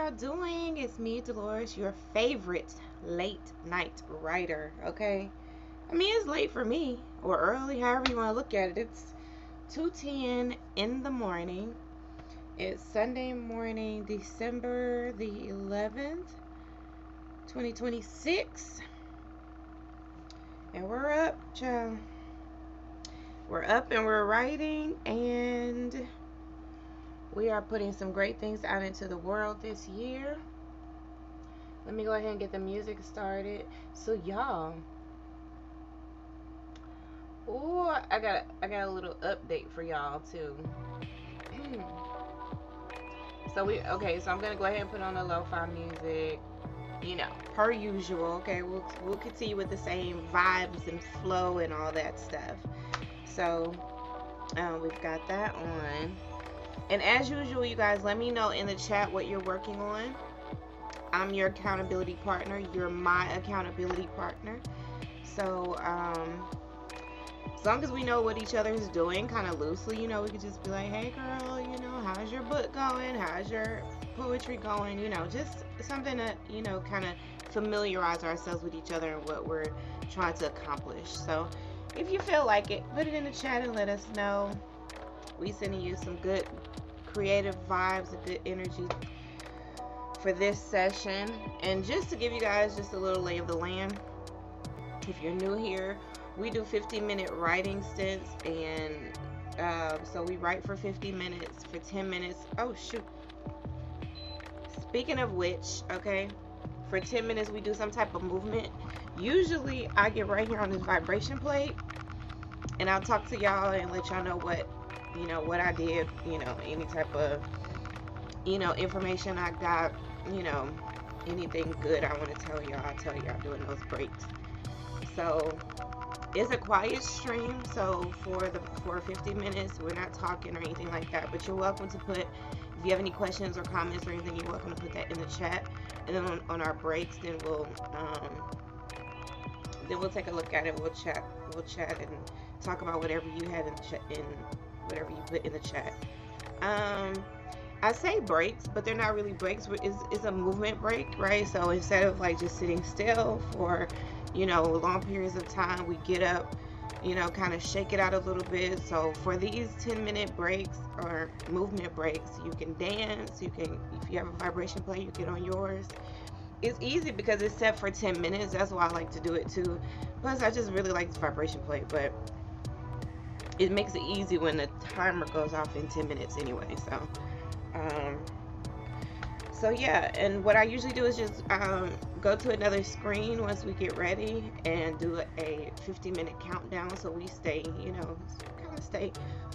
y'all doing? It's me, Dolores, your favorite late night writer, okay? I mean, it's late for me, or early, however you want to look at it. It's 2:10 in the morning. It's Sunday morning, December the 11th, 2026. And we're up, child. We're up and we're writing, and we are putting some great things out into the world this year. Let me go ahead and get the music started. So y'all, oh, I got a little update for y'all too. So I'm gonna go ahead and put on the lo-fi music, per usual. Okay, we'll continue with the same vibes and flow and all that stuff. So we've got that on. And as usual, you guys, let me know in the chat what you're working on. I'm your accountability partner. You're my accountability partner. So, as long as we know what each other is doing, kind of loosely, we could just be like, hey, girl, how's your book going? How's your poetry going? Just something to, kind of familiarize ourselves with each other and what we're trying to accomplish. So, if you feel like it, put it in the chat and let us know. We sending you some good creative vibes and good energy for this session. And just to give you guys just a little lay of the land, if you're new here, we do 15-minute writing stints, and so we write for 50 minutes, for 10 minutes. Oh shoot, speaking of which, okay, for 10 minutes we do some type of movement. Usually I get right here on this vibration plate and I'll talk to y'all and let y'all know what I did, any type of information I got, anything good I want to tell y'all, I'll tell y'all during those breaks. So it's a quiet stream, so for 50 minutes we're not talking or anything like that, but you're welcome to put, if you have any questions or comments or anything, you're welcome to put that in the chat. And then on our breaks, then we'll take a look at it. We'll chat and talk about whatever you had in whatever you put in the chat. I say breaks, but they're not really breaks. It's a movement break, right? So instead of like just sitting still for long periods of time, we get up, kind of shake it out a little bit. So for these 10-minute breaks or movement breaks, you can dance, if you have a vibration plate, you get on yours. It's easy because it's set for 10 minutes. That's why I like to do it too. Plus, I just really like this vibration plate, but it makes it easy when the timer goes off in 10 minutes anyway. So yeah, and what I usually do is just go to another screen once we get ready and do a 50-minute countdown, so we stay, kind of stay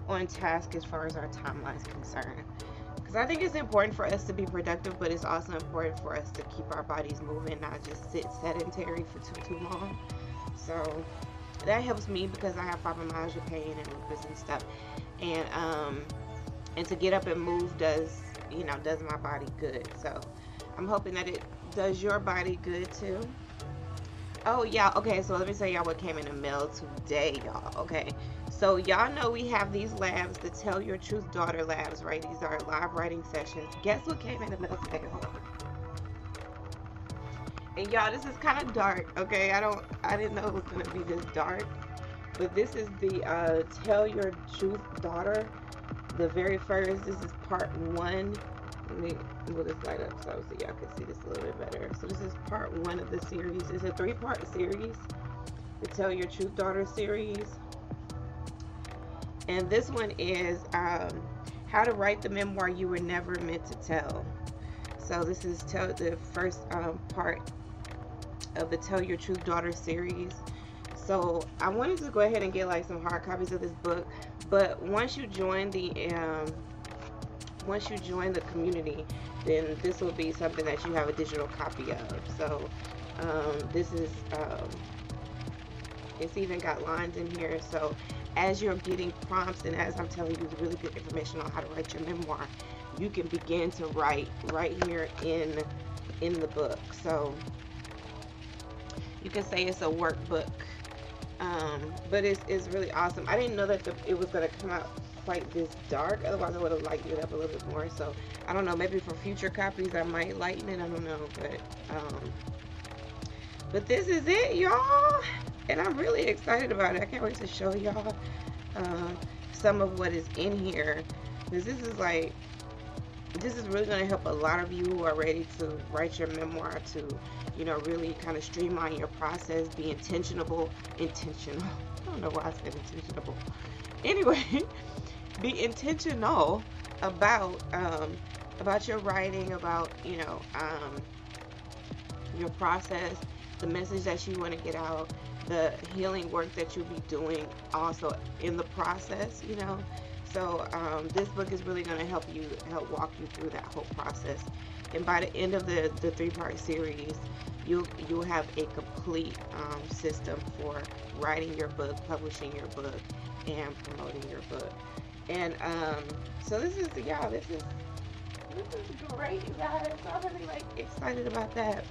on task as far as our timeline is concerned. Because I think it's important for us to be productive, but it's also important for us to keep our bodies moving, not just sit sedentary for too long. So that helps me because I have fibromyalgia pain and lupus and stuff, and to get up and move does my body good. So I'm hoping that it does your body good too. Oh yeah, okay, so let me tell y'all what came in the mail today, y'all. Okay, so y'all know we have these labs, the Tell Your Truth Daughter labs, right? These are live writing sessions. Guess what came in the mail today? And y'all, this is kind of dark, okay? I didn't know it was gonna be this dark, but this is the Tell Your Truth Daughter, the very first. This is part 1. Let me move this light up so y'all can see this a little bit better. So this is part 1 of the series. It's a 3-part series, the Tell Your Truth Daughter series. And this one is how to write the memoir you were never meant to tell. So this is the first part of the Tell Your Truth Daughter series. So I wanted to go ahead and get like some hard copies of this book, but once you join the community, then this will be something that you have a digital copy of. So this is it's even got lines in here, so as you're getting prompts and as I'm telling you really good information on how to write your memoir, you can begin to write right here in the book. So you can say it's a workbook, but it's really awesome. I didn't know that it was going to come out quite this dark. Otherwise, I would have lightened it up a little bit more. So I don't know. Maybe for future copies, I might lighten it. I don't know, but this is it, y'all, and I'm really excited about it. I can't wait to show y'all some of what is in here, because this is really going to help a lot of you who are ready to write your memoir, to, you know, really kind of streamline your process, be intentional. I don't know why I said intentional. Anyway, be intentional about your writing, about, you know, your process, the message that you want to get out, the healing work that you'll be doing also in the process, you know. So this book is really going to help walk you through that whole process. And by the end of the 3-part series, you'll have a complete system for writing your book, publishing your book, and promoting your book. And so this is great, you guys. So I'm really excited about that.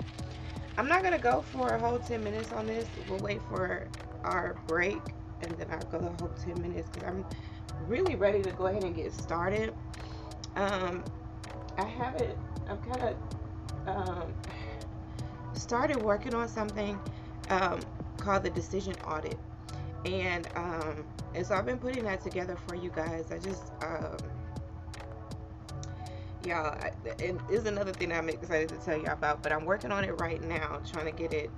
I'm not gonna go for a whole 10 minutes on this. We'll wait for our break, and then I'll go the whole 10 minutes, because I'm really ready to go ahead and get started. I've kind of started working on something called the Decision Audit, and so I've been putting that together for you guys. I just y'all, and this is another thing that I'm excited to tell y'all about, but I'm working on it right now, trying to get it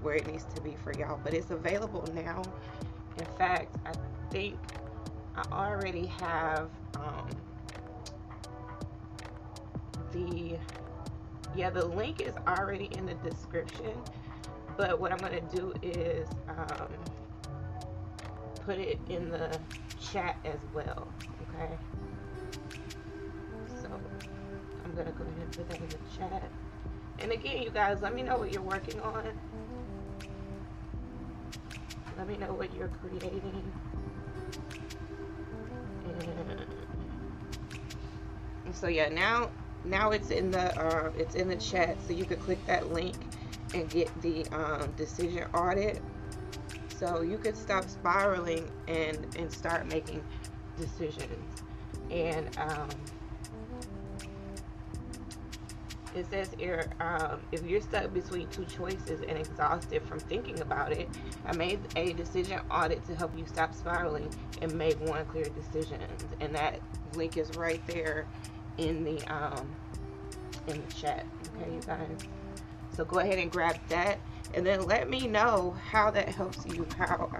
where it needs to be for y'all. But it's available now. In fact, I think I already have the link is already in the description, but what I'm going to do is put it in the chat as well, okay? So I'm going to go ahead and put that in the chat. And again, you guys, let me know what you're working on. Let me know what you're creating. And so yeah, now it's in the chat, so you could click that link and get the Decision Audit, so you could stop spiraling and start making decisions. And it says here, if you're stuck between two choices and exhausted from thinking about it, I made a decision audit to help you stop spiraling and make one clear decision. And that link is right there in the chat. Okay, you guys. So go ahead and grab that, and then let me know how that helps you. How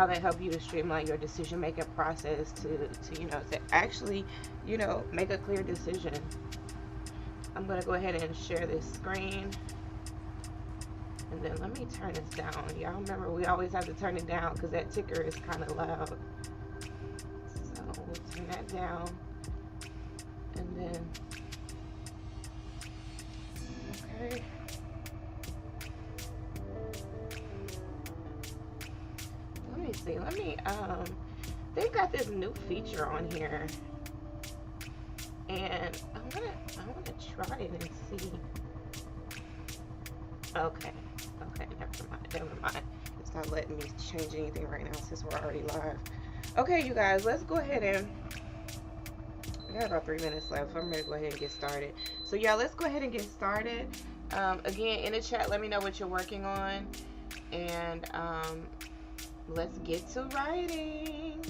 that help you to streamline your decision making process to actually, make a clear decision. I'm going to go ahead and share this screen, and then let me turn this down. Y'all remember, we always have to turn it down because that ticker is kind of loud. So we'll turn that down, and then okay. Let me see. They've got this new feature on here, and I wanna try it and see. Okay, never mind. It's not letting me change anything right now since we're already live. Okay, you guys, let's go ahead and, we got about 3 minutes left. I'm ready to go ahead and get started. So yeah, let's go ahead and get started. Again, in the chat, let me know what you're working on, and let's get to writing.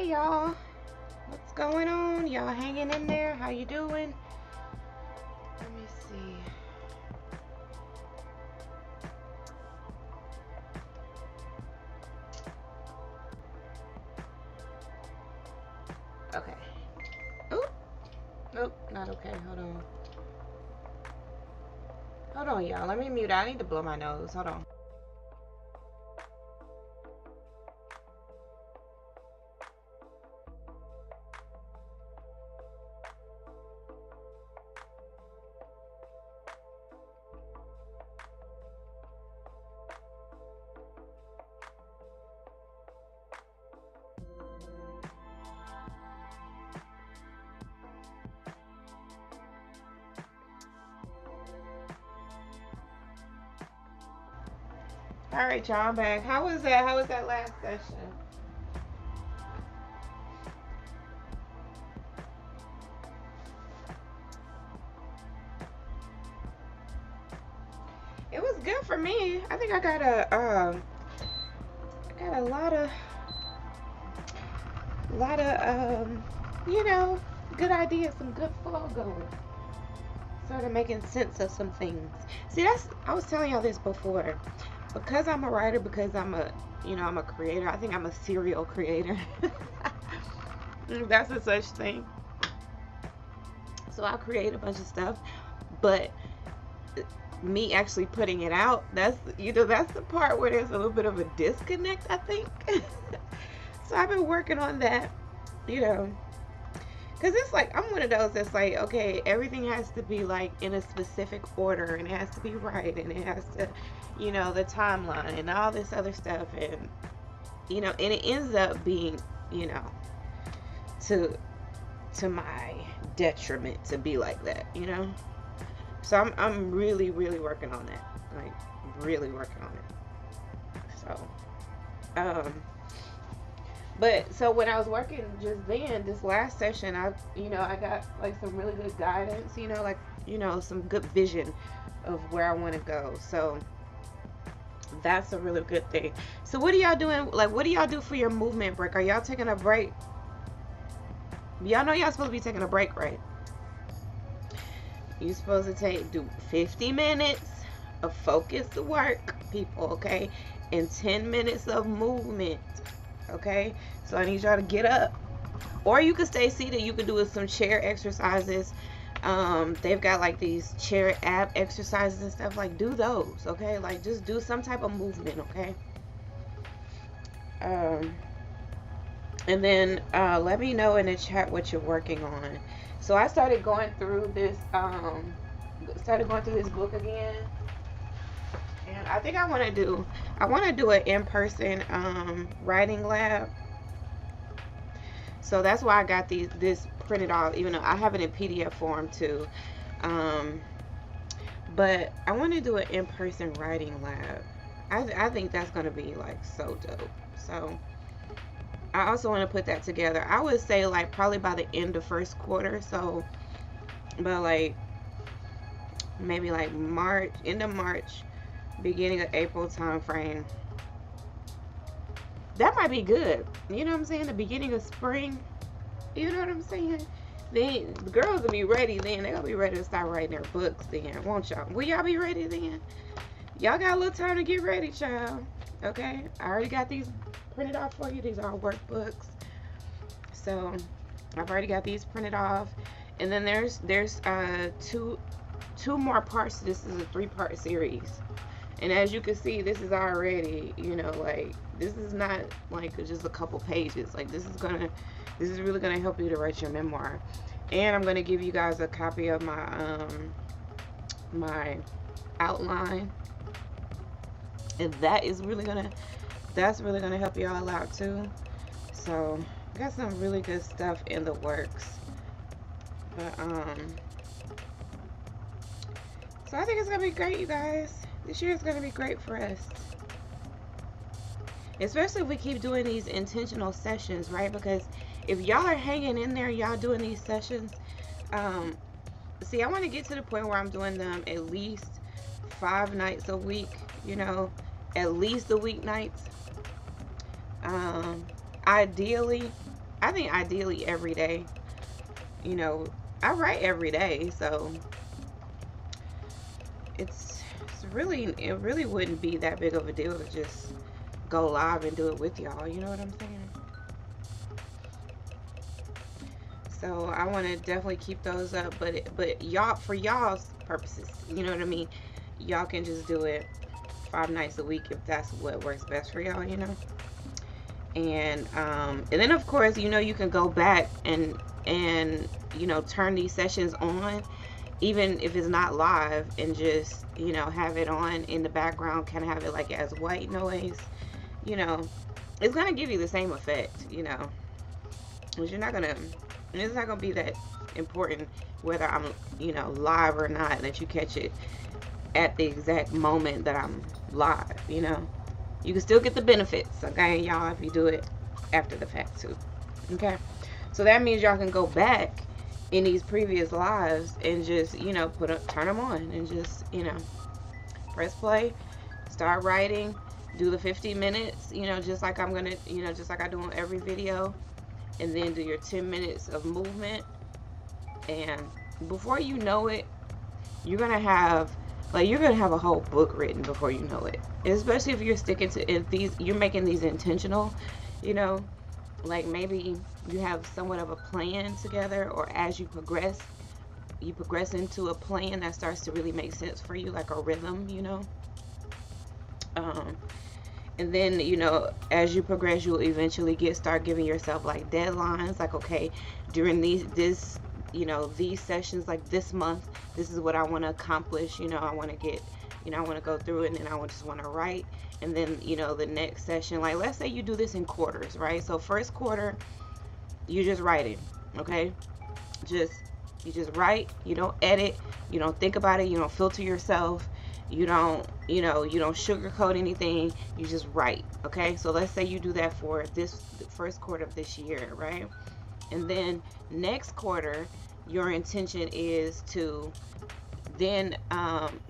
Hey y'all, what's going on? Y'all hanging in there? How you doing? Let me see. Okay. Oop. Nope, not okay. Hold on, y'all. Let me mute. I need to blow my nose. Hold on. All right, y'all, I'm back. How was that? How was that last session? It was good for me. I think I got a lot of you know, good ideas, some good flow going. Sort of making sense of some things. See, I was telling y'all this before. Because I'm a writer, because I'm a creator. I think I'm a serial creator. That's a such thing. So I create a bunch of stuff, but me actually putting it out, that's the part where there's a little bit of a disconnect, I think. So I've been working on that, because it's like I'm one of those that's like, okay, everything has to be like in a specific order, and it has to be right, and it has to, the timeline and all this other stuff, and and it ends up being, to my detriment to be like that, So I'm really, really working on that, like really working on it. So, but so when I was working just then, this last session, I got like some really good guidance, some good vision of where I want to go. So that's a really good thing. So what are y'all doing? Like, what do y'all do for your movement break? Are y'all taking a break? Y'all know y'all supposed to be taking a break, right? You're supposed to do 50 minutes of focused work, people, okay? And 10 minutes of movement, okay? So I need y'all to get up. Or you can stay seated. You can do some chair exercises. They've got like these chair ab exercises and stuff. Like, do those, okay? Like, just do some type of movement, okay? And then let me know in the chat what you're working on. So I started going through this book again, and I think I want to do an in-person writing lab. So that's why I got this printed off, even though I have it in PDF form too. But I want to do an in-person writing lab. I think that's gonna be like so dope. So I also want to put that together. I would say like probably by the end of first quarter. So, but like maybe like end of March, beginning of April time frame. That might be good. You know what I'm saying? The beginning of spring. You know what I'm saying? Then the girls will be ready then. They're gonna be ready to start writing their books then, won't y'all? Will y'all be ready then? Y'all got a little time to get ready, child. Okay? I already got these printed off for you. These are workbooks. So I've already got these printed off. And then there's two more parts. This is a 3-part series. And as you can see, this is already, like, this is not like just a couple pages. Like, this is really gonna help you to write your memoir. And I'm gonna give you guys a copy of my my outline, and that's really gonna help you all out too. So I got some really good stuff in the works. But so I think it's gonna be great, you guys. This year is gonna be great for us, especially if we keep doing these intentional sessions, right? Because if y'all are hanging in there, y'all doing these sessions, see, I want to get to the point where I'm doing them at least 5 nights a week, at least the weeknights. Ideally I think ideally every day. You know, I write every day, so it really wouldn't be that big of a deal to just go live and do it with y'all. You know what I'm saying? So I want to definitely keep those up, but y'all, for y'all's purposes, you know what I mean? Y'all can just do it 5 nights a week if that's what works best for y'all, you know. And then of course, you know, you can go back and you know, turn these sessions on, even if it's not live, and just, you know, have it on in the background, kind of have it like as white noise. You know, it's gonna give you the same effect, you know, because it's not gonna be that important whether I'm, you know, live or not, that you catch it at the exact moment that I'm live. You know, you can still get the benefits, okay, y'all, if you do it after the fact too. Okay, so that means y'all can go back in these previous lives and just, you know, turn them on and just, you know, press play, start writing, do the 50 minutes, you know, just like I'm gonna, you know, just like I do on every video, and then do your 10 minutes of movement. And before you know it, you're gonna have a whole book written before you know it. Especially if you're sticking to you're making these intentional, you know, like maybe you have somewhat of a plan together, or as you progress into a plan that starts to really make sense for you, like a rhythm, you know. And then, you know, as you progress, you'll eventually start giving yourself like deadlines, like, okay, during these sessions, like this month, this is what I want to accomplish. You know, I want to get, you know, I want to go through it, and then I just want to write. And then, you know, the next session, like let's say you do this in quarters, right? So first quarter, you're just writing, okay? You just write. You don't edit. You don't think about it. You don't filter yourself. You don't sugarcoat anything. You just write, okay? So let's say you do that for the first quarter of this year, right? And then next quarter, your intention is to then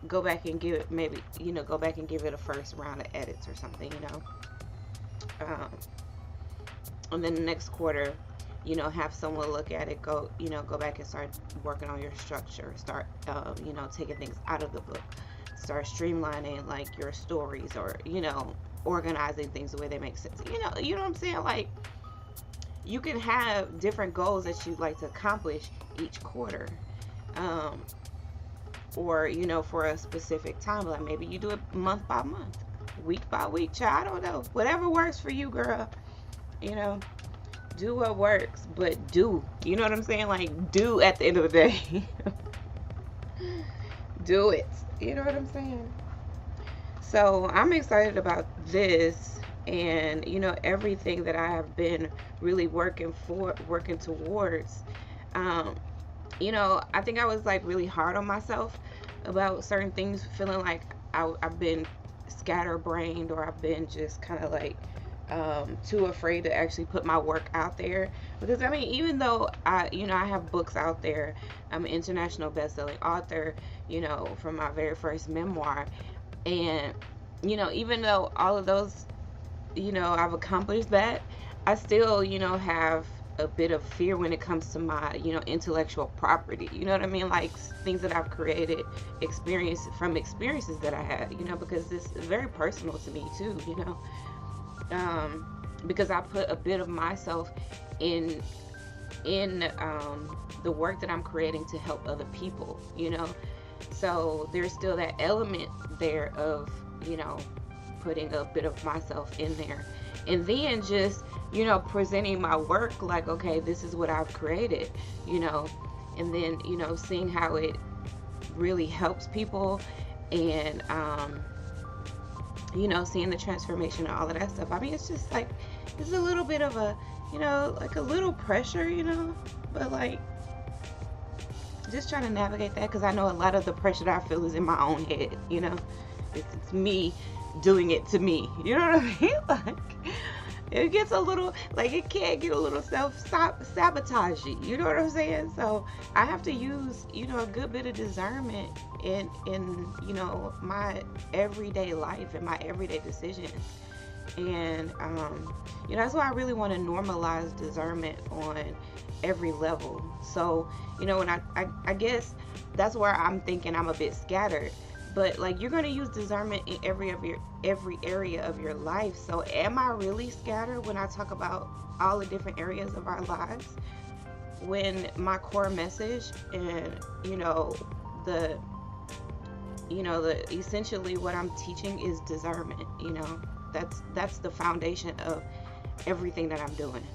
go back and give it a first round of edits or something, you know. And then the next quarter, you know, have someone look at it, go back and start working on your structure, start taking things out of the book, start streamlining like your stories, or, you know, organizing things the way they make sense. You know what I'm saying? Like, you can have different goals that you'd like to accomplish each quarter, or, you know, for a specific time. Like maybe you do it month by month, week by week. Child, I don't know. Whatever works for you, girl. You know, do what works, but do. You know what I'm saying? Like, do at the end of the day. Do it. You know what I'm saying? So I'm excited about this, and, you know, everything that I have been really working towards. You know, I think I was like really hard on myself about certain things, feeling like I've been scatterbrained, or I've been just kind of like too afraid to actually put my work out there. Because I mean, even though I have books out there, I'm an international best-selling author, you know, from my very first memoir, and, you know, even though all of those, you know, I've accomplished that, I still, you know, have a bit of fear when it comes to my, you know, intellectual property. You know what I mean? Like things that I've created, experiences that I had, you know, because this is very personal to me too, you know. Because I put a bit of myself in the work that I'm creating to help other people, you know. So there's still that element there of, you know, putting a bit of myself in there, and then just, you know, presenting my work like, okay, this is what I've created, you know, and then, you know, seeing how it really helps people, and you know, seeing the transformation and all of that stuff. I mean, it's just like, it's a little bit of a, you know, like a little pressure, you know, but like just trying to navigate that, because I know a lot of the pressure that I feel is in my own head, you know. It's me doing it to me, you know what I mean? Like, it gets a little, like, it can get a little self-sabotagey, you know what I'm saying? So I have to use, you know, a good bit of discernment in you know, my everyday life and my everyday decisions, And that's why I really want to normalize discernment on every level. So when I guess that's where I'm thinking I'm a bit scattered, but like you're going to use discernment in every area of your life. So am I really scattered when I talk about all the different areas of our lives, when my core message and the the essentially what I'm teaching is discernment. That's the foundation of everything that I'm doing.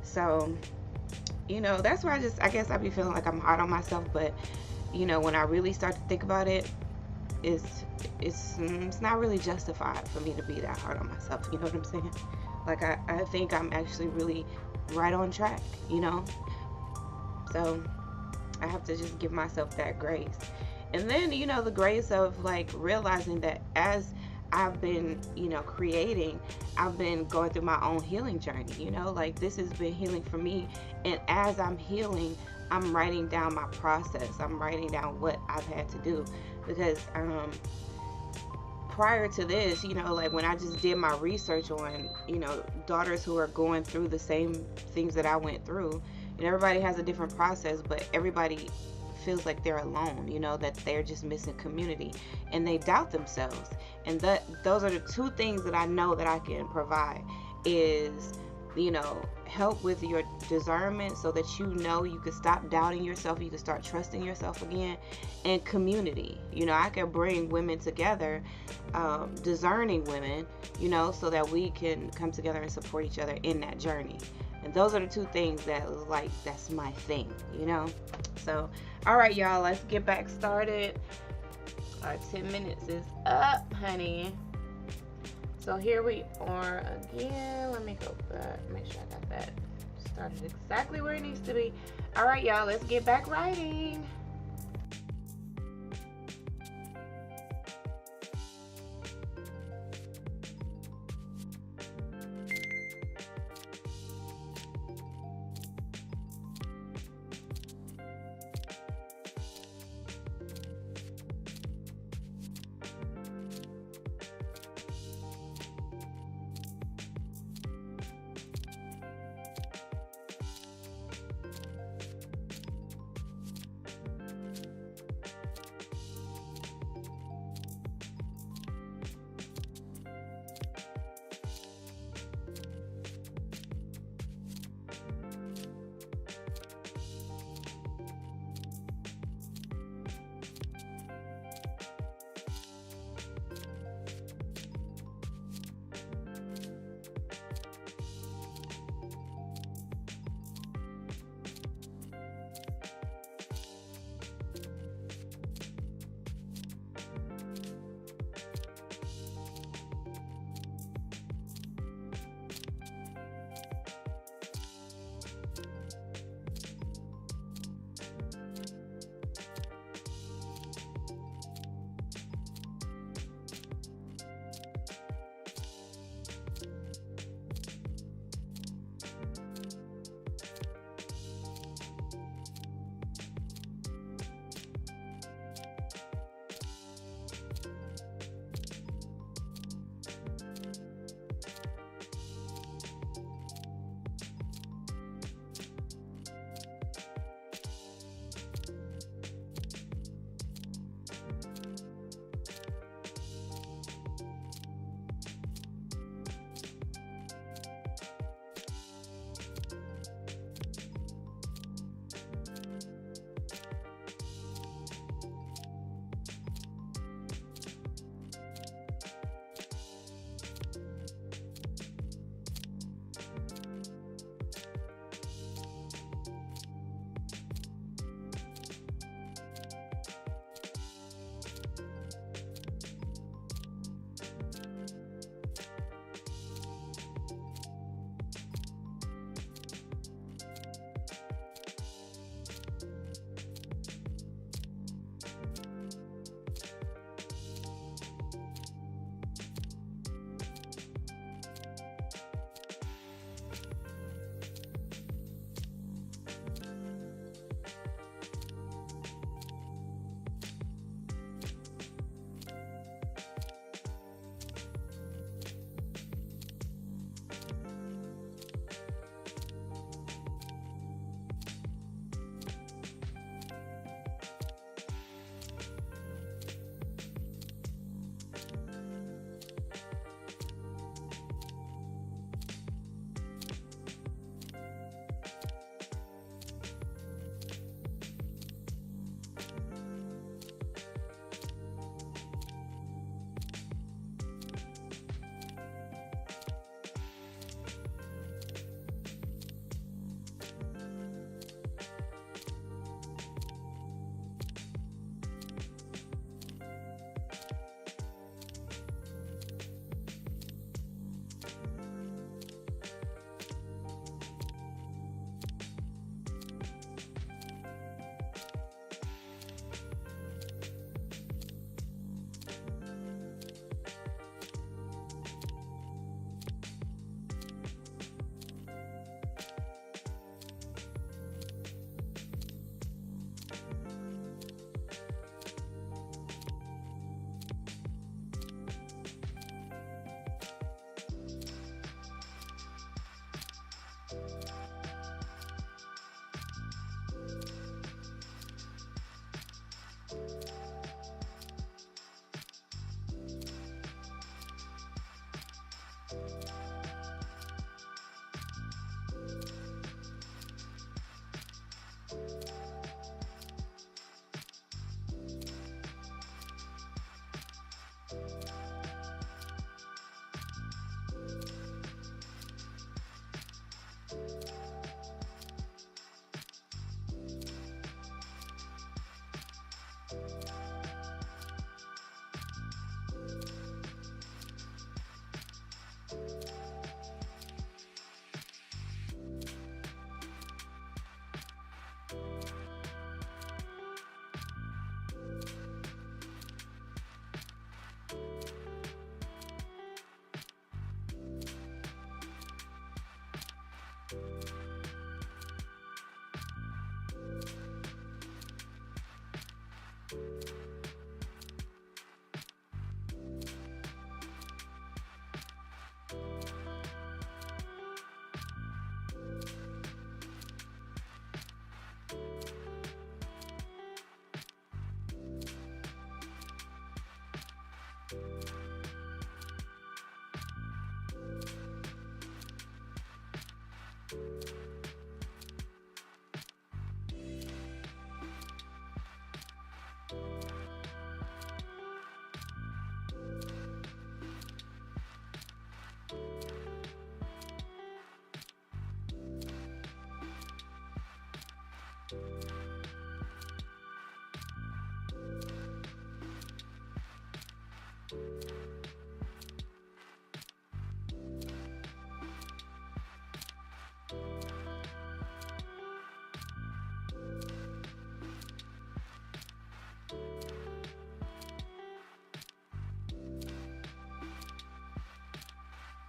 So that's where I guess I be feeling like I'm hard on myself. But when I really start to think about it, it's not really justified for me to be that hard on myself. You know what I'm saying? Like I think I'm actually really right on track. So I have to just give myself that grace. And then, the grace of like realizing that as I've been, creating, I've been going through my own healing journey, like this has been healing for me. And as I'm healing, I'm writing down my process. I'm writing down what I've had to do. Because prior to this, like when I just did my research on, daughters who are going through the same things that I went through, everybody has a different process, but everybody feels like they're alone, that they're just missing community, and they doubt themselves. And those are the two things that I know that I can provide is, help with your discernment so that you can stop doubting yourself, you can start trusting yourself again, and community. I can bring women together, discerning women, so that we can come together and support each other in that journey. And those are the two things that's my thing. So all right, y'all, let's get back started. Our 10 minutes is up, honey. So here we are again. Let me go back, make sure I got that started exactly where it needs to be. All right, y'all, let's get back writing.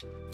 you.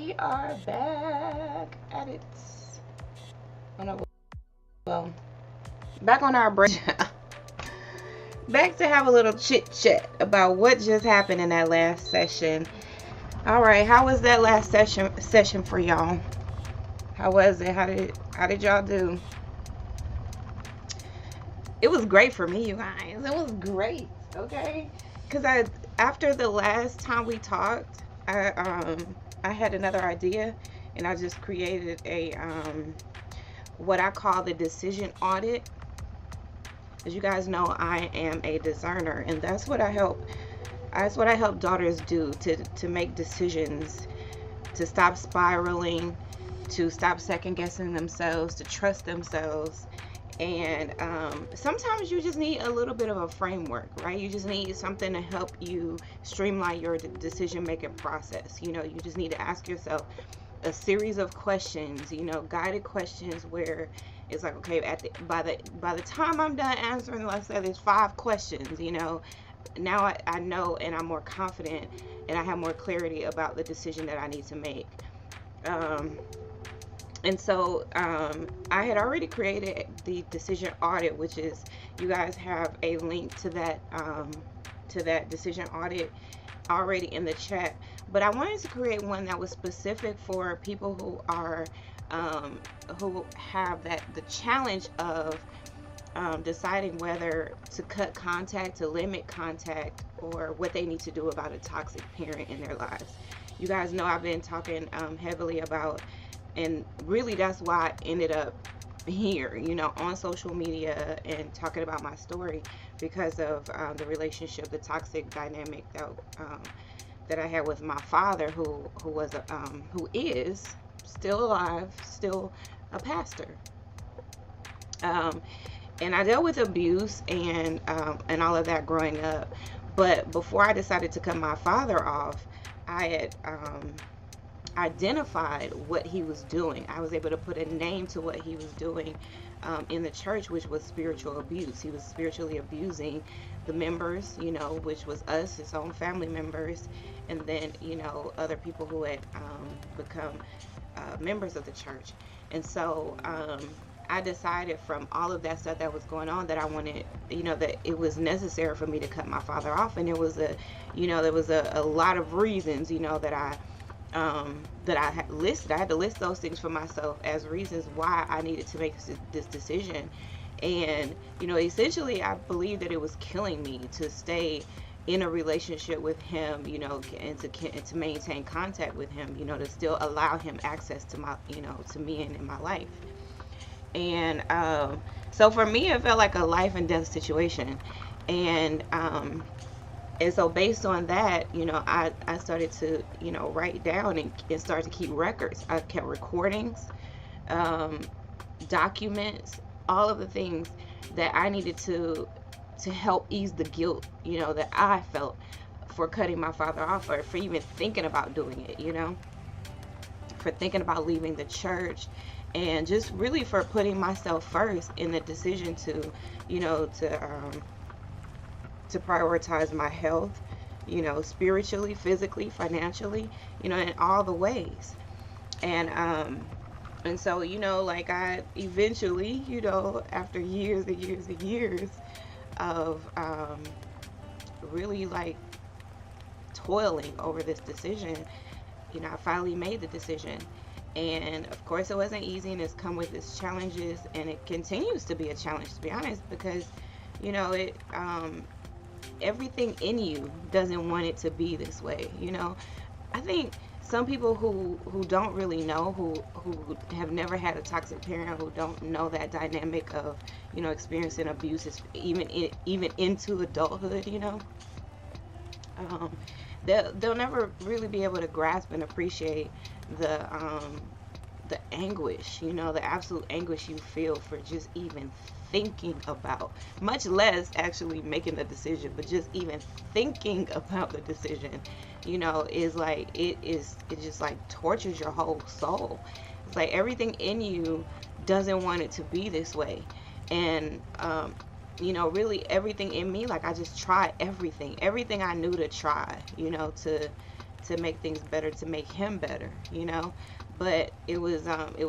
we are back at it. Oh no, well, back on our break. Back to have a little chit chat about what just happened in that last session. All right, how was that last session for y'all? How was it? How did y'all do? It was great for me, you guys. It was great. Okay, because after the last time we talked, I had another idea, and I just created a what I call the decision audit. As you guys know, I am a discerner, and that's what I help daughters do, to make decisions, to stop spiraling, to stop second guessing themselves, to trust themselves. And sometimes you just need a little bit of a framework, right? You just need something to help you streamline your decision making process. You just need to ask yourself a series of questions, guided questions, where it's like, okay, by the time I'm done answering, let's say there's 5 questions, now I know, and I'm more confident, and I have more clarity about the decision that I need to make. And so I had already created the decision audit, which is, you guys have a link to that decision audit already in the chat. But I wanted to create one that was specific for people who are who have the challenge of deciding whether to cut contact, to limit contact, or what they need to do about a toxic parent in their lives. You guys know I've been talking heavily about, and really that's why I ended up here, on social media and talking about my story, because of the relationship, the toxic dynamic that I had with my father, who is still alive, still a pastor. And I dealt with abuse and all of that growing up. But before I decided to cut my father off, I had identified what he was doing. I was able to put a name to what he was doing in the church, which was spiritual abuse. He was spiritually abusing the members, which was us, his own family members, and then, other people who had become members of the church. And so I decided, from all of that stuff that was going on, that I wanted, that it was necessary for me to cut my father off. And there was a lot of reasons, that I had listed. I had to list those things for myself as reasons why I needed to make this decision. And, essentially, I believe that it was killing me to stay in a relationship with him, and to maintain contact with him, to still allow him access to my, to me and in my life. And so for me, it felt like a life and death situation. And so based on that, I started to, write down and start to keep records. I kept recordings, documents, all of the things that I needed to help ease the guilt, that I felt for cutting my father off, or for even thinking about doing it, for thinking about leaving the church, and just really for putting myself first in the decision to prioritize my health, spiritually, physically, financially, in all the ways. And so, like, I eventually, after years and years and years of really, like, toiling over this decision, I finally made the decision. And of course it wasn't easy, and it's come with its challenges, and it continues to be a challenge, to be honest, because it everything in you doesn't want it to be this way. I think some people who don't really know, who have never had a toxic parent, who don't know that dynamic of experiencing abuse, even into adulthood, they'll never really be able to grasp and appreciate the anguish, the absolute anguish you feel for just even thinking about, much less actually making the decision, but just even thinking about the decision, is like, it just like tortures your whole soul. It's like everything in you doesn't want it to be this way. And really everything in me, like, I just tried everything I knew to try, to make things better, to make him better, you know. But it was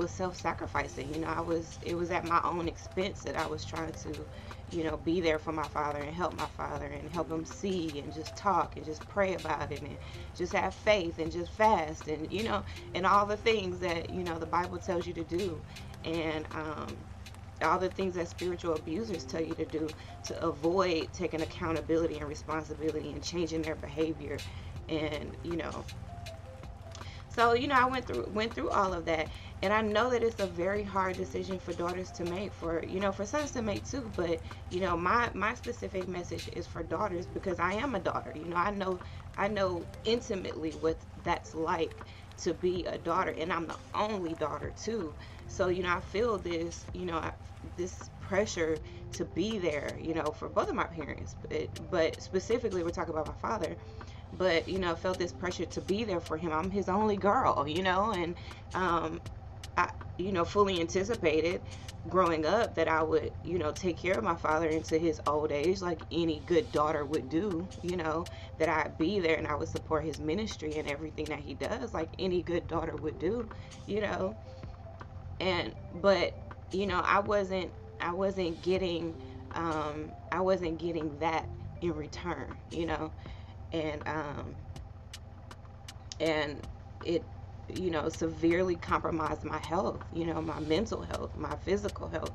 self-sacrificing, you know. It was at my own expense that I was trying to, you know, be there for my father and help my father and help him see and just talk and just pray about it and just have faith and just fast and, you know, and all the things that, you know, the Bible tells you to do. And all the things that spiritual abusers tell you to do, to avoid taking accountability and responsibility and changing their behavior. And, you know, so, you know, I went through all of that, and I know that it's a very hard decision for daughters to make, for, you know, for sons to make too. But, you know, my specific message is for daughters, because I am a daughter. You know, I know intimately what that's like to be a daughter, and I'm the only daughter too. So, you know, I feel this, you know, this pressure to be there, you know, for both of my parents, but specifically we're talking about my father. But, you know, I felt this pressure to be there for him. I'm his only girl, you know, and I, you know, fully anticipated growing up that I would, you know, take care of my father into his old age like any good daughter would do, you know, that I'd be there and I would support his ministry and everything that he does like any good daughter would do, you know. And but, you know, I wasn't getting that in return, you know. And and it, you know, severely compromised my health, you know, my mental health, my physical health,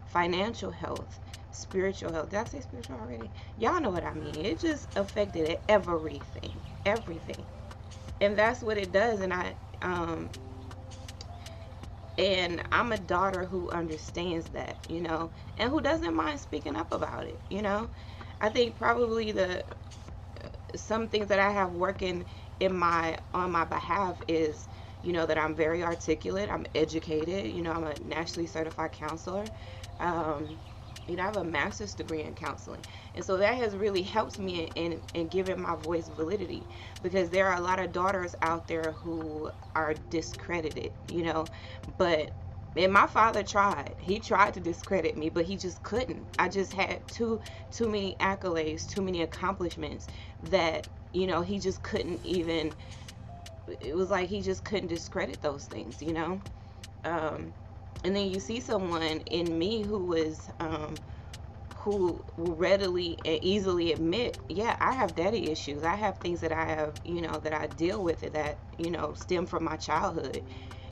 financial health, spiritual health. Did I say spiritual already? Y'all know what I mean. It just affected everything. And that's what it does. And I'm a daughter who understands that, you know, and who doesn't mind speaking up about it, you know. I think probably some things that I have working on my behalf is, you know, that I'm very articulate, I'm educated, you know, I'm a nationally certified counselor. You know, I have a master's degree in counseling. And so that has really helped me in giving my voice validity, because there are a lot of daughters out there who are discredited, you know. And my father tried. He tried to discredit me, but he just couldn't. I just had too many accolades, too many accomplishments that, you know, he just couldn't even, it was like he just couldn't discredit those things, you know. And then you see someone in me who will readily and easily admit, yeah, I have daddy issues. I have things that I have, you know, that I deal with that, you know, stem from my childhood.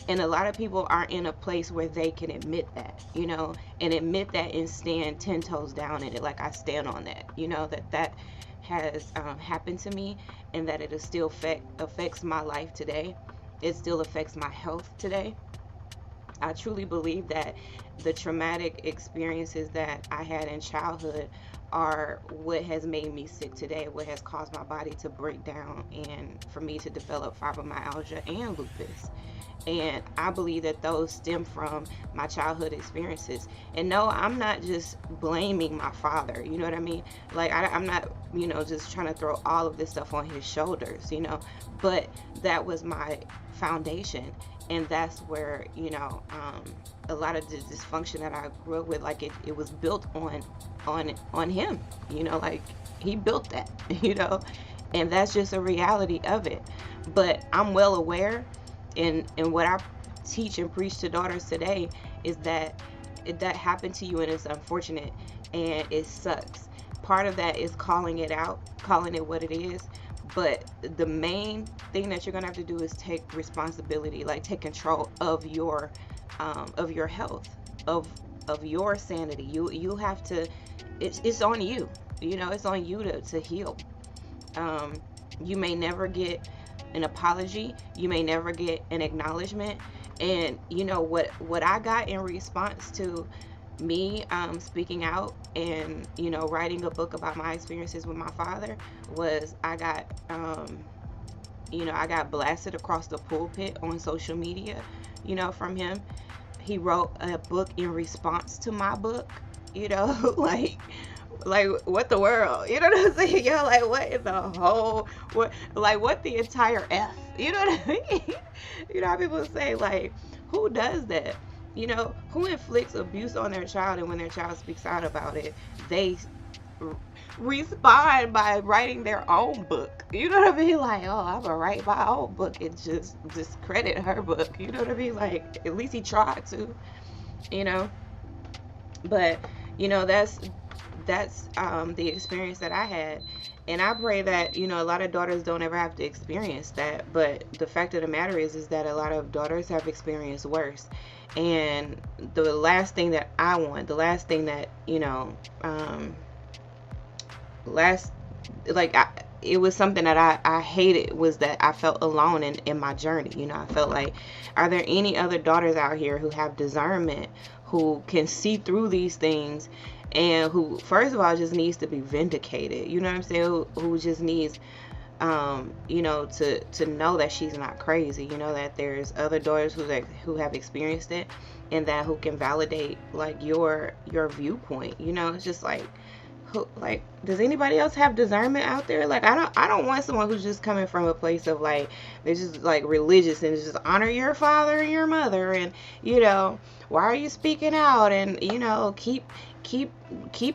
And a lot of people aren't in a place where they can admit that, you know, and admit that and stand 10 toes down in it. Like I stand on that, you know, that has happened to me, and that it is still affects my life today. It still affects my health today. I truly believe that the traumatic experiences that I had in childhood are what has made me sick today, what has caused my body to break down and for me to develop fibromyalgia and lupus. And I believe that those stem from my childhood experiences. And no, I'm not just blaming my father, you know what I mean? Like, I'm not, you know, just trying to throw all of this stuff on his shoulders, you know, but that was my foundation. And that's where, you know, a lot of the dysfunction that I grew up with, like it was built on him, you know, like he built that, you know, and that's just a reality of it. But I'm well aware, and what I teach and preach to daughters today is that that happened to you and it's unfortunate and it sucks. Part of that is calling it out, calling it what it is. But the main thing that you're gonna have to do is take responsibility, like take control of your health, of your sanity. You have to. It's on you. You know, it's on you to heal. You may never get an apology. You may never get an acknowledgement. And you know what I got in response to me speaking out and, you know, writing a book about my experiences with my father was I got blasted across the pulpit on social media, you know, from him. He wrote a book in response to my book, you know, like what the world, you know what I'm saying? Yo, like what in the whole, what the entire F, you know what I mean? You know how people say, like, who does that? You know, who inflicts abuse on their child, and when their child speaks out about it, they respond by writing their own book. You know what I mean? Like, oh, I'm gonna write my own book and just discredit her book. You know what I mean? Like, at least he tried to, you know. But that's the experience that I had, and I pray that a lot of daughters don't ever have to experience that. But the fact of the matter is that a lot of daughters have experienced worse, and the last thing that I want, the last thing that last like it was something that I hated, was that I felt alone in my journey. I felt like, are there any other daughters out here who have discernment, who can see through these things, and who, first of all, just needs to be vindicated? You know what I'm saying? Who just needs to know that she's not crazy, that there's other daughters who have experienced it, and that who can validate like your viewpoint. It's just like, does anybody else have discernment out there? Like, I don't want someone who's just coming from a place of like, they're just like religious and just honor your father and your mother, and why are you speaking out, and keep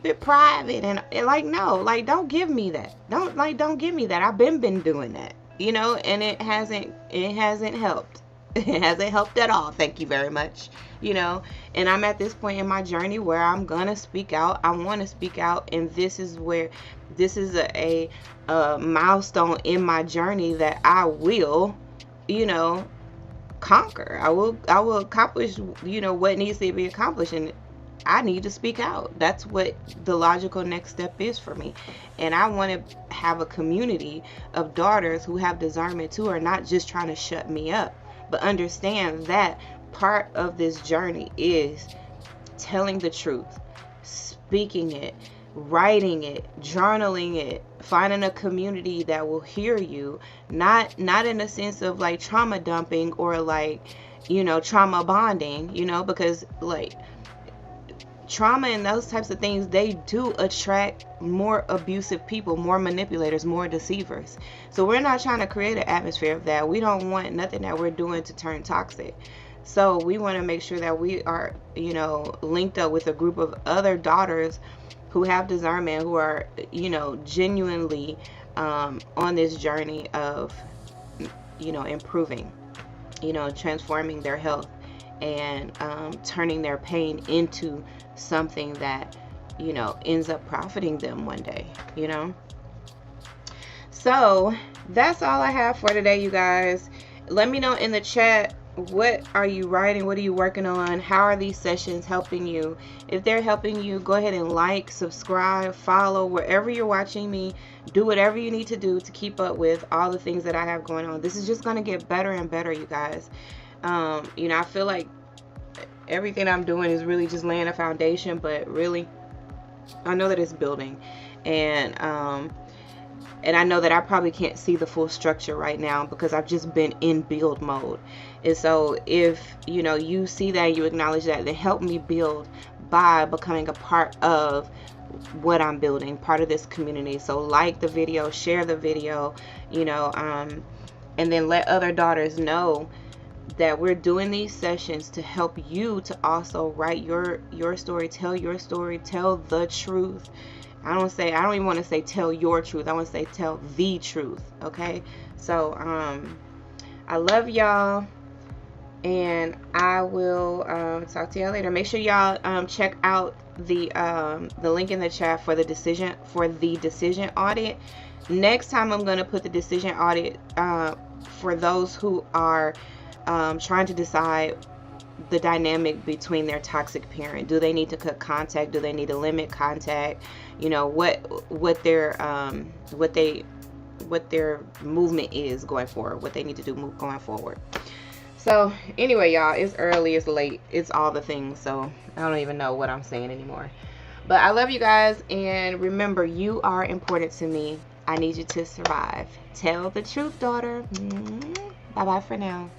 it private, and like, no, like, don't give me that. Don't give me that. I've been doing that, and it hasn't helped. It hasn't helped at all. Thank you very much. And I'm at this point in my journey where I'm gonna speak out. I want to speak out, and this is a milestone in my journey that I will, conquer. I will accomplish, what needs to be accomplished, and I need to speak out. That's what the logical next step is for me. And I want to have a community of daughters who have discernment too, are not just trying to shut me up, but understand that part of this journey is telling the truth, speaking it, writing it, journaling it, finding a community that will hear you, not in a sense of like trauma dumping or like, trauma bonding, because like trauma and those types of things, they do attract more abusive people, more manipulators, more deceivers. So we're not trying to create an atmosphere of that. We don't want nothing that we're doing to turn toxic. So we want to make sure that we are, linked up with a group of other daughters who have discernment, who are, genuinely on this journey of, improving, transforming their health, and turning their pain into something that ends up profiting them one day. So that's all I have for today, you guys. Let me know in the chat, what are you writing, what are you working on, how are these sessions helping you? If they're helping you, go ahead and like, subscribe, follow wherever you're watching me. Do whatever you need to do to keep up with all the things that I have going on. This is just going to get better and better, you guys. I feel like everything I'm doing is really just laying a foundation, but really I know that it's building, and I know that I probably can't see the full structure right now because I've just been in build mode. And so if you see that and you acknowledge that, then help me build by becoming a part of what I'm building, part of this community. So like the video, share the video, and then let other daughters know that we're doing these sessions to help you to also write your story, tell your story, tell the truth. I don't even want to say tell your truth. I want to say tell the truth. Okay. So I love y'all, and I will talk to y'all later. Make sure y'all check out the link in the chat for the decision audit. Next time I'm going to put the decision audit for those who are trying to decide the dynamic between their toxic parent. Do they need to cut contact? Do they need to limit contact? What their movement is going forward, what they need to do going forward. So anyway, y'all, it's early, it's late, it's all the things, so I don't even know what I'm saying anymore. But I love you guys, and remember, you are important to me. I need you to survive. Tell the truth, daughter. Bye bye for now.